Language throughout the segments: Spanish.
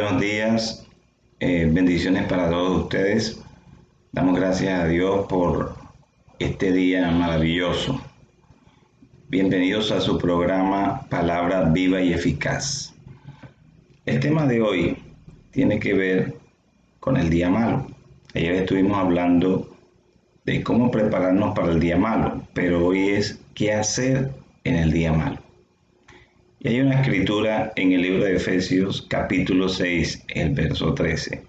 buenos días, bendiciones para todos ustedes. Damos gracias a Dios por este día maravilloso. Bienvenidos a su programa Palabra Viva y Eficaz. El tema de hoy tiene que ver con el día malo. Ayer estuvimos hablando de cómo prepararnos para el día malo, pero hoy es qué hacer en el día malo. Y hay una escritura en el libro de Efesios capítulo 6, el verso 13.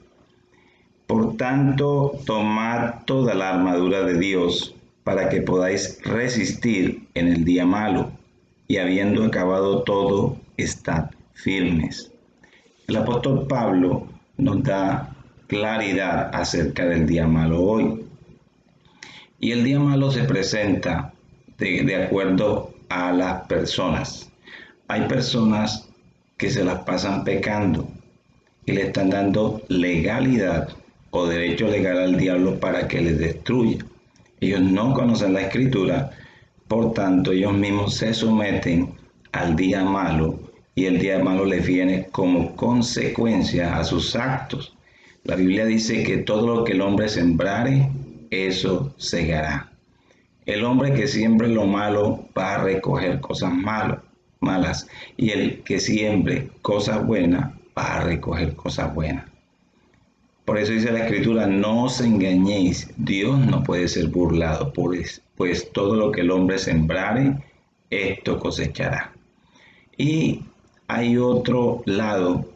Por tanto, tomad toda la armadura de Dios para que podáis resistir en el día malo, y habiendo acabado todo, estad firmes. El apóstol Pablo nos da claridad acerca del día malo hoy. Y el día malo se presenta de acuerdo a las personas. Hay personas que se las pasan pecando y le están dando legalidad o derecho legal al diablo para que les destruya. Ellos no conocen la escritura, por tanto ellos mismos se someten al día malo y el día malo les viene como consecuencia a sus actos. La Biblia dice que todo lo que el hombre sembrare, eso segará. El hombre que siembre lo malo va a recoger cosas malas, y el que siembre cosas buenas va a recoger cosas buenas. Por eso dice la escritura: no os engañéis, Dios no puede ser burlado, pues todo lo que el hombre sembrare, esto cosechará. Y hay otro lado,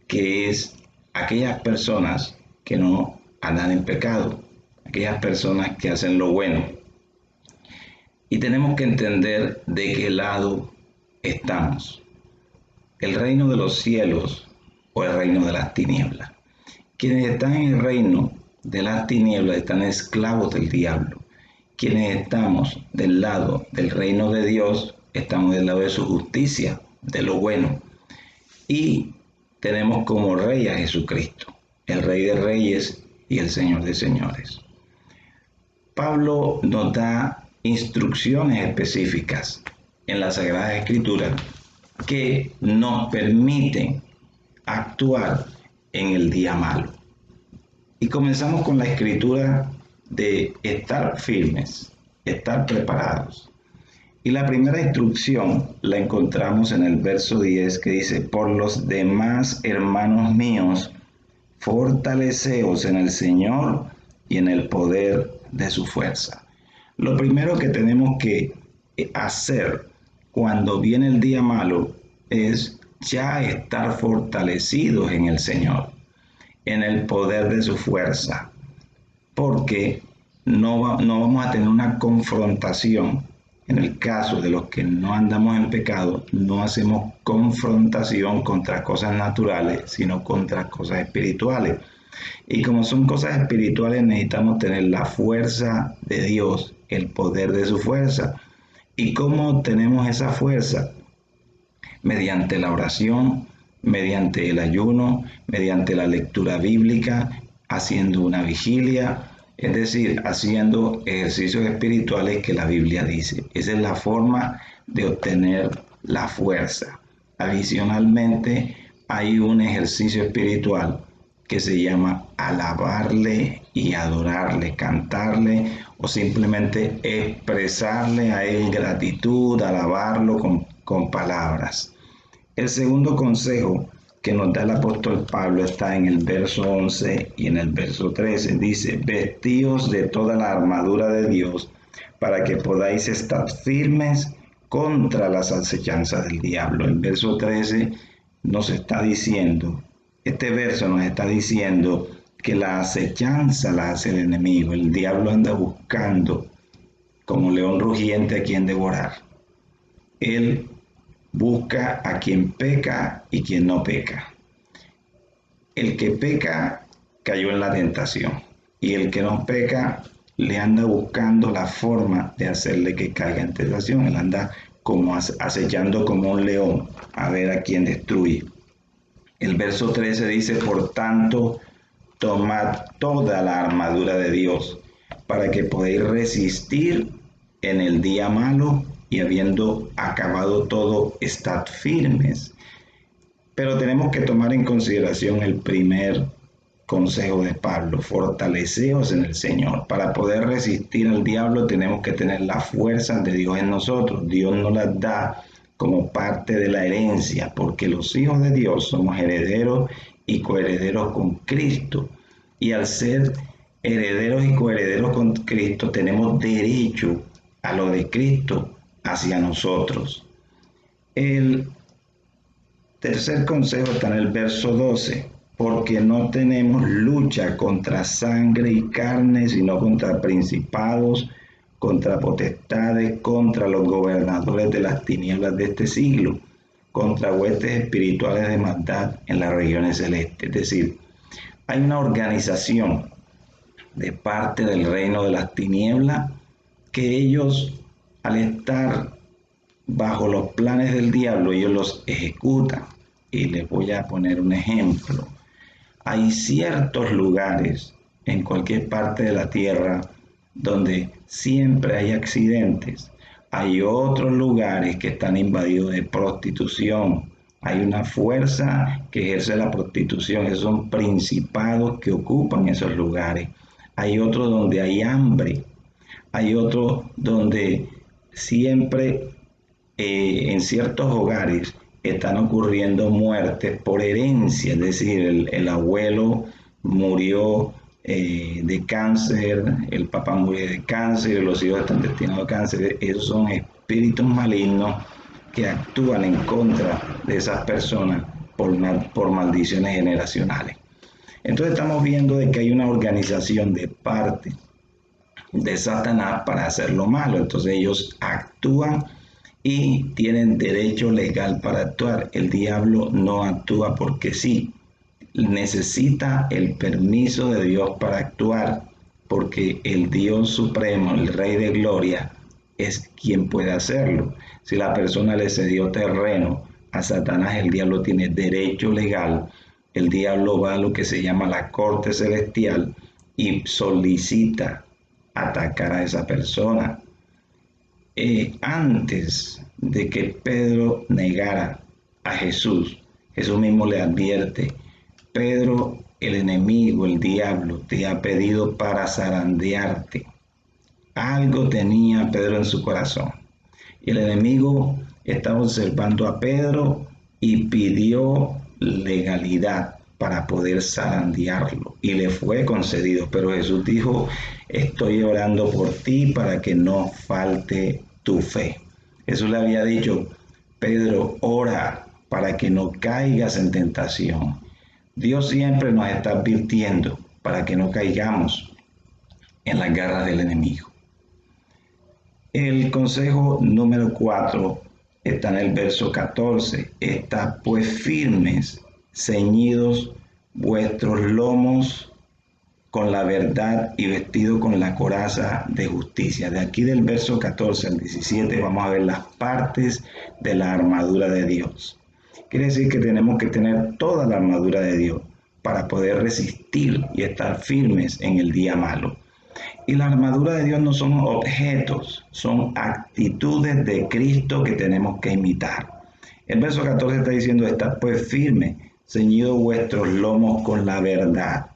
que es aquellas personas que no andan en pecado, aquellas personas que hacen lo bueno. Y tenemos que entender de qué lado estamos: el reino de los cielos o el reino de las tinieblas. Quienes están en el reino de las tinieblas están esclavos del diablo. Quienes estamos del lado del reino de Dios, estamos del lado de su justicia, de lo bueno. Y tenemos como rey a Jesucristo, el Rey de Reyes y el Señor de Señores. Pablo nos da instrucciones específicas en la Sagrada Escritura que nos permiten actuar en el día malo. Y comenzamos con la escritura de estar firmes, estar preparados. Y la primera instrucción la encontramos en el verso 10, que dice: por los demás, hermanos míos, fortaleceos en el Señor y en el poder de su fuerza. Lo primero que tenemos que hacer cuando viene el día malo es ya estar fortalecidos en el Señor, en el poder de su fuerza, porque no vamos a tener una confrontación. En el caso de los que no andamos en pecado, no hacemos confrontación contra cosas naturales, sino contra cosas espirituales. Y como son cosas espirituales, necesitamos tener la fuerza de Dios, el poder de su fuerza. ¿Y cómo obtenemos esa fuerza? Mediante la oración, mediante el ayuno, mediante la lectura bíblica, haciendo una vigilia, es decir, haciendo ejercicios espirituales que la Biblia dice. Esa es la forma de obtener la fuerza. Adicionalmente, hay un ejercicio espiritual que se llama alabarle y adorarle, cantarle o simplemente expresarle a él gratitud, alabarlo con palabras. El segundo consejo que nos da el apóstol Pablo está en el verso 11 y en el verso 13. Dice: vestíos de toda la armadura de Dios para que podáis estar firmes contra las acechanzas del diablo. El verso 13 nos está diciendo, este verso nos está diciendo que la acechanza la hace el enemigo. El diablo anda buscando como león rugiente a quien devorar. Él busca a quien peca y quien no peca. El que peca cayó en la tentación, y el que no peca le anda buscando la forma de hacerle que caiga en tentación. Él anda como acechando como un león a ver a quién destruye. El verso 13 dice: por tanto, tomad toda la armadura de Dios para que podáis resistir en el día malo, y habiendo acabado todo, estad firmes. Pero tenemos que tomar en consideración el primer consejo de Pablo: fortaleceos en el Señor. Para poder resistir al diablo tenemos que tener las fuerzas de Dios en nosotros. Dios nos las da como parte de la herencia, porque los hijos de Dios somos herederos y coherederos con Cristo. Y al ser herederos y coherederos con Cristo, tenemos derecho a lo de Cristo hacia nosotros. El tercer consejo está en el verso 12: porque no tenemos lucha contra sangre y carne, sino contra principados, contra potestades, contra los gobernadores de las tinieblas de este siglo, contra huestes espirituales de maldad en las regiones celestes. Es decir, hay una organización de parte del reino de las tinieblas que ellos, al estar bajo los planes del diablo, ellos los ejecutan. Y les voy a poner un ejemplo. Hay ciertos lugares en cualquier parte de la tierra donde siempre hay accidentes. Hay otros lugares que están invadidos de prostitución. Hay una fuerza que ejerce la prostitución. Esos son principados que ocupan esos lugares. Hay otros donde hay hambre. Hay otros donde siempre en ciertos hogares están ocurriendo muertes por herencia, es decir, el abuelo murió de cáncer, el papá murió de cáncer, los hijos están destinados a cáncer. Esos son espíritus malignos que actúan en contra de esas personas por maldiciones generacionales. Entonces estamos viendo de que hay una organización de parte de Satanás para hacer lo malo. Entonces ellos actúan y tienen derecho legal para actuar. El diablo no actúa porque sí, necesita el permiso de Dios para actuar, porque el Dios supremo, el Rey de Gloria, es quien puede hacerlo. Si la persona le cedió terreno a Satanás, el diablo tiene derecho legal. El diablo va a lo que se llama la corte celestial y solicita atacar a esa persona. Antes de que Pedro negara a Jesús, Jesús mismo le advierte: Pedro, el enemigo, el diablo, te ha pedido para zarandearte. Algo tenía Pedro en su corazón. Y el enemigo estaba observando a Pedro y pidió legalidad para poder zarandearlo. Y le fue concedido. Pero Jesús dijo: estoy orando por ti para que no falte tu fe. Jesús le había dicho: Pedro, ora para que no caigas en tentación. Dios siempre nos está advirtiendo para que no caigamos en las garras del enemigo. El consejo número 4 está en el verso 14. Está pues firmes, ceñidos vuestros lomos con la verdad y vestido con la coraza de justicia. De aquí del verso 14 al 17 vamos a ver las partes de la armadura de Dios. Quiere decir que tenemos que tener toda la armadura de Dios para poder resistir y estar firmes en el día malo. Y la armadura de Dios no son objetos, son actitudes de Cristo que tenemos que imitar. El verso 14 está diciendo: estad pues firmes, ceñidos vuestros lomos con la verdad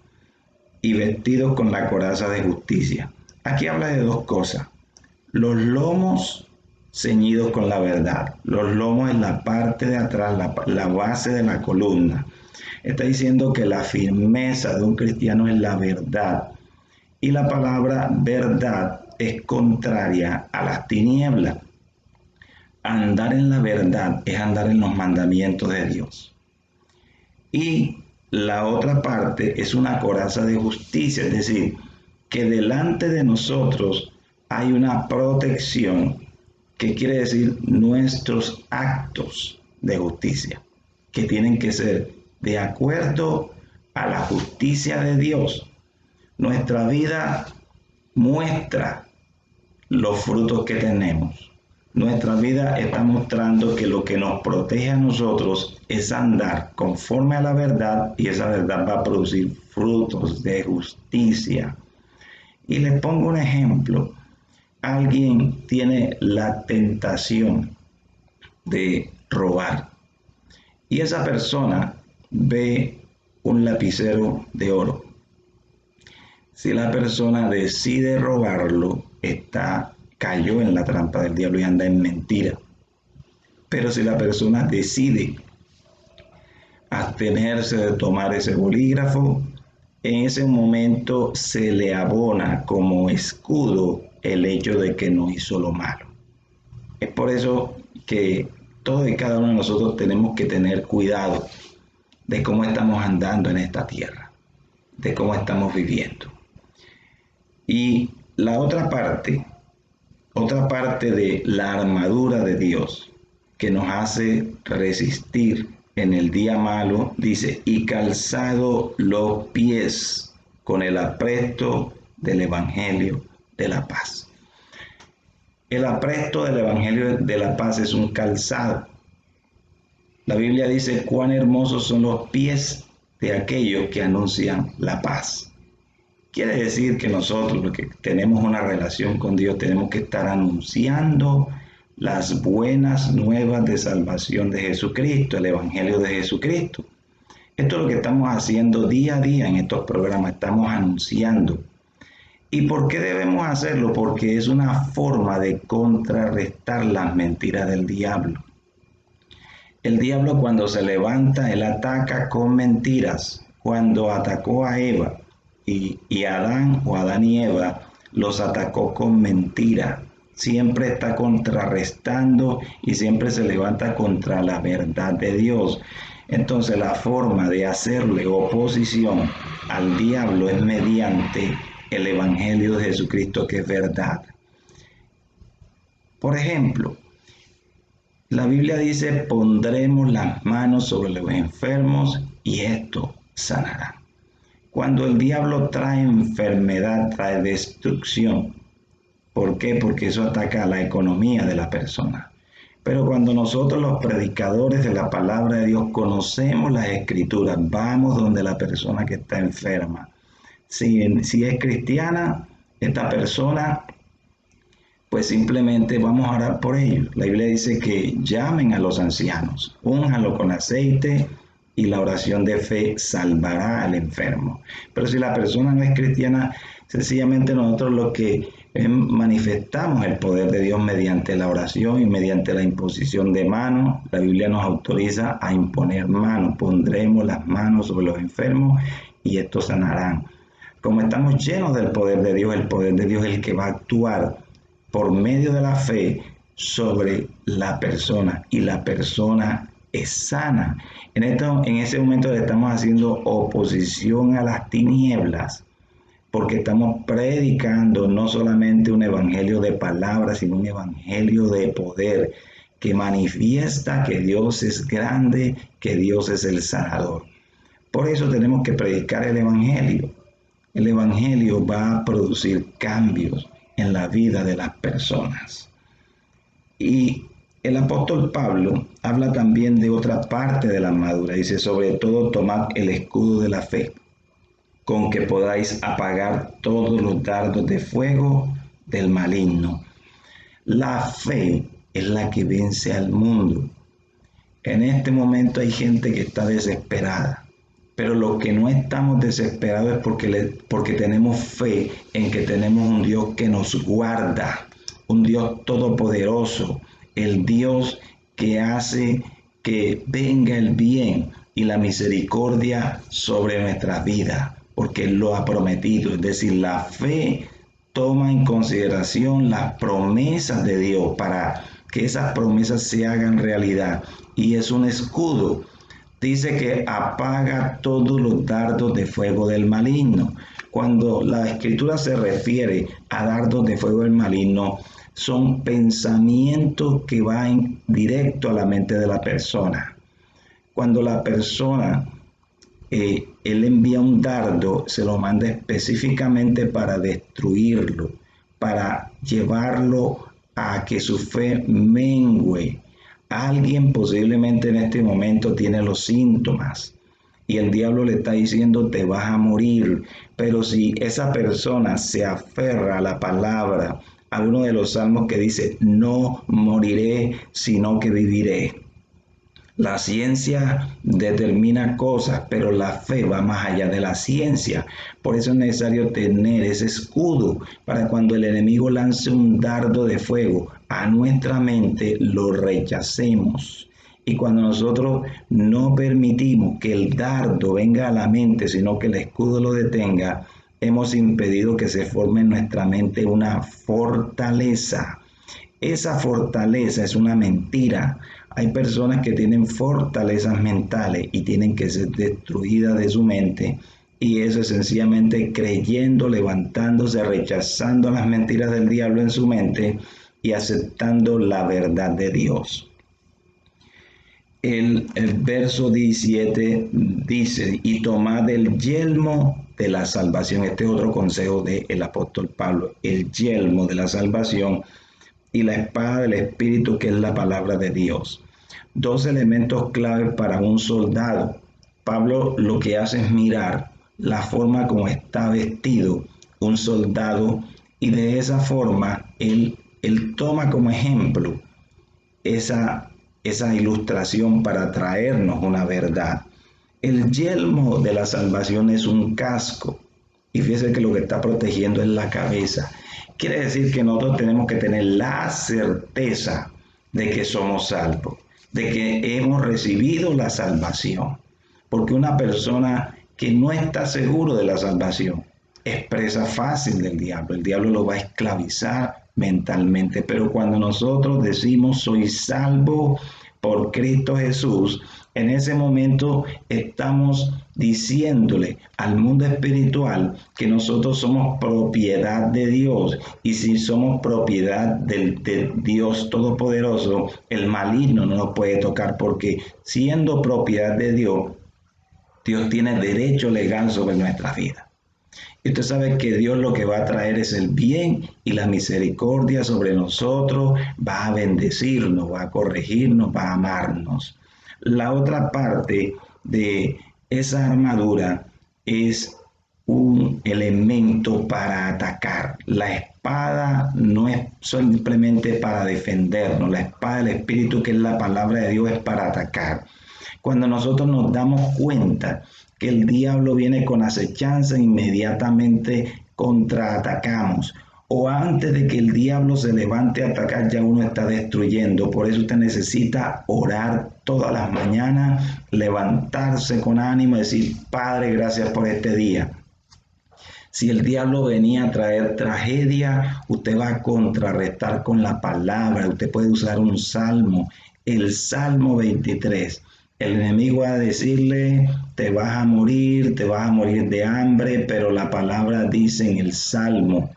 y vestidos con la coraza de justicia. Aquí habla de dos cosas: los lomos ceñidos con la verdad. Los lomos en la parte de atrás, la base de la columna. Está diciendo que la firmeza de un cristiano es la verdad. Y la palabra verdad es contraria a las tinieblas. Andar en la verdad es andar en los mandamientos de Dios. Y la otra parte es una coraza de justicia, es decir, que delante de nosotros hay una protección, que quiere decir nuestros actos de justicia, que tienen que ser de acuerdo a la justicia de Dios. Nuestra vida muestra los frutos que tenemos. Nuestra vida está mostrando que lo que nos protege a nosotros es andar conforme a la verdad, y esa verdad va a producir frutos de justicia. Y les pongo un ejemplo. Alguien tiene la tentación de robar y esa persona ve un lapicero de oro. Si la persona decide robarlo, cayó en la trampa del diablo y anda en mentira. Pero si la persona decide abstenerse de tomar ese bolígrafo, en ese momento se le abona como escudo el hecho de que no hizo lo malo. Es por eso que todos y cada uno de nosotros tenemos que tener cuidado de cómo estamos andando en esta tierra, de cómo estamos viviendo. Y la otra parte de la armadura de Dios que nos hace resistir en el día malo, dice, y calzado los pies con el apresto del Evangelio de la paz. El apresto del Evangelio de la paz es un calzado. La Biblia dice cuán hermosos son los pies de aquellos que anuncian la paz. Quiere decir que nosotros, los que tenemos una relación con Dios, tenemos que estar anunciando las buenas nuevas de salvación de Jesucristo, el Evangelio de Jesucristo. Esto es lo que estamos haciendo día a día en estos programas, estamos anunciando. ¿Y por qué debemos hacerlo? Porque es una forma de contrarrestar las mentiras del diablo. El diablo, cuando se levanta, él ataca con mentiras. Cuando atacó a Eva y Adán y Eva, los atacó con mentira. Siempre está contrarrestando y siempre se levanta contra la verdad de Dios. Entonces la forma de hacerle oposición al diablo es mediante el Evangelio de Jesucristo, que es verdad. Por ejemplo, la Biblia dice, pondremos las manos sobre los enfermos y esto sanará. Cuando el diablo trae enfermedad, trae destrucción. ¿Por qué? Porque eso ataca a la economía de la persona. Pero cuando nosotros, los predicadores de la palabra de Dios, conocemos las escrituras, vamos donde la persona que está enferma. Si es cristiana, esta persona, pues simplemente vamos a orar por ellos. La Biblia dice que llamen a los ancianos, únjanlo con aceite y la oración de fe salvará al enfermo. Pero si la persona no es cristiana, sencillamente nosotros lo que manifestamos el poder de Dios mediante la oración y mediante la imposición de manos. La Biblia nos autoriza a imponer manos. Pondremos las manos sobre los enfermos y estos sanarán. Como estamos llenos del poder de Dios, el poder de Dios es el que va a actuar por medio de la fe sobre la persona y la persona es sana. En ese momento le estamos haciendo oposición a las tinieblas, porque estamos predicando no solamente un evangelio de palabras, sino un evangelio de poder que manifiesta que Dios es grande, que Dios es el sanador. Por eso tenemos que predicar el evangelio. El evangelio va a producir cambios en la vida de las personas. Y el apóstol Pablo habla también de otra parte de la armadura. Dice, sobre todo tomad el escudo de la fe, con que podáis apagar todos los dardos de fuego del maligno. La fe es la que vence al mundo. En este momento hay gente que está desesperada, pero los que no estamos desesperados es porque tenemos fe en que tenemos un Dios que nos guarda, un Dios todopoderoso, el Dios que hace que venga el bien y la misericordia sobre nuestras vidas, porque Él lo ha prometido. Es decir, la fe toma en consideración las promesas de Dios para que esas promesas se hagan realidad, y es un escudo. Dice que apaga todos los dardos de fuego del maligno. Cuando la escritura se refiere a dardos de fuego del maligno, son pensamientos que van directo a la mente de la persona. Cuando la persona, él envía un dardo, se lo manda específicamente para destruirlo, para llevarlo a que su fe mengüe. Alguien posiblemente en este momento tiene los síntomas y el diablo le está diciendo te vas a morir, pero si esa persona se aferra a la palabra, a uno de los salmos que dice no moriré sino que viviré, La ciencia determina cosas, pero la fe va más allá de la ciencia. Por eso es necesario tener ese escudo para cuando el enemigo lance un dardo de fuego a nuestra mente, lo rechacemos. Y cuando nosotros no permitimos que el dardo venga a la mente, sino que el escudo lo detenga, hemos impedido que se forme en nuestra mente una fortaleza. Esa fortaleza es una mentira. Hay personas que tienen fortalezas mentales y tienen que ser destruidas de su mente. Y eso es sencillamente creyendo, levantándose, rechazando las mentiras del diablo en su mente y aceptando la verdad de Dios. El verso 17 dice, y tomad el yelmo de la salvación. Este es otro consejo del apóstol Pablo, el yelmo de la salvación y la espada del Espíritu, que es la palabra de Dios. Dos elementos clave para un soldado. Pablo lo que hace es mirar la forma como está vestido un soldado y de esa forma él toma como ejemplo esa ilustración para traernos una verdad. El yelmo de la salvación es un casco y fíjese que lo que está protegiendo es la cabeza. Quiere decir que nosotros tenemos que tener la certeza de que somos salvos, de que hemos recibido la salvación. Porque una persona que no está seguro de la salvación es presa fácil del diablo. El diablo lo va a esclavizar mentalmente. Pero cuando nosotros decimos soy salvo por Cristo Jesús, en ese momento estamos diciéndole al mundo espiritual que nosotros somos propiedad de Dios. Y si somos propiedad de Dios Todopoderoso, el maligno no nos puede tocar, porque siendo propiedad de Dios, Dios tiene derecho legal sobre nuestra vida. Y usted sabe que Dios lo que va a traer es el bien y la misericordia sobre nosotros, va a bendecirnos, va a corregirnos, va a amarnos. La otra parte de esa armadura es un elemento para atacar. La espada no es simplemente para defendernos, la espada del Espíritu, que es la palabra de Dios, es para atacar. Cuando nosotros nos damos cuenta que el diablo viene con acechanza, inmediatamente contraatacamos. O antes de que el diablo se levante a atacar, ya uno está destruyendo. Por eso usted necesita orar todas las mañanas, levantarse con ánimo y decir, Padre, gracias por este día. Si el diablo venía a traer tragedia, usted va a contrarrestar con la palabra. Usted puede usar un salmo, el Salmo 23. El enemigo va a decirle, te vas a morir de hambre, pero la palabra dice en el Salmo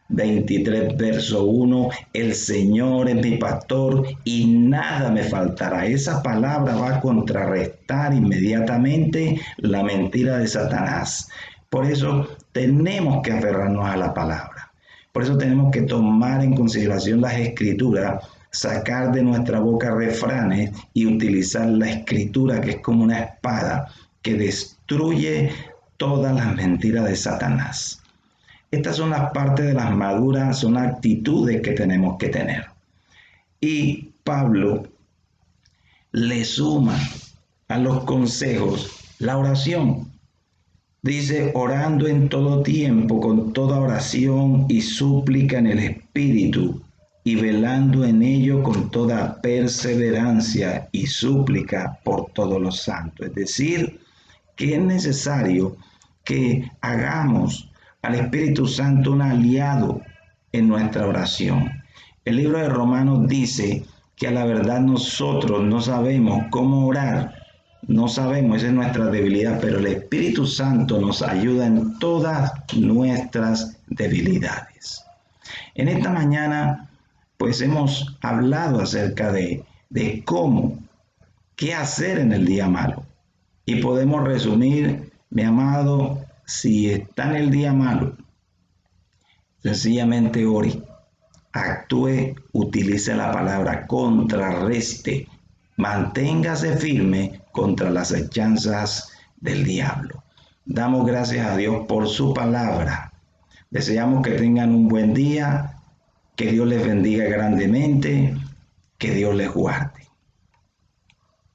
23, verso 1, el Señor es mi pastor y nada me faltará. Esa palabra va a contrarrestar inmediatamente la mentira de Satanás. Por eso tenemos que aferrarnos a la palabra. Por eso tenemos que tomar en consideración las escrituras, sacar de nuestra boca refranes y utilizar la escritura, que es como una espada que destruye todas las mentiras de Satanás. Estas son las partes de las armaduras, son actitudes que tenemos que tener. Y Pablo le suma a los consejos la oración. Dice, orando en todo tiempo, con toda oración y súplica en el Espíritu, y velando en ello con toda perseverancia y súplica por todos los santos. Es decir, que es necesario que hagamos al Espíritu Santo un aliado en nuestra oración. El libro de Romanos dice que a la verdad nosotros no sabemos cómo orar, no sabemos, esa es nuestra debilidad, pero el Espíritu Santo nos ayuda en todas nuestras debilidades. En esta mañana, pues hemos hablado acerca de cómo, qué hacer en el día malo. Y podemos resumir, mi amado, si está en el día malo, sencillamente ore, actúe, utilice la palabra, contrarreste, manténgase firme contra las hechanzas del diablo. Damos gracias a Dios por su palabra. Deseamos que tengan un buen día, que Dios les bendiga grandemente, que Dios les guarde.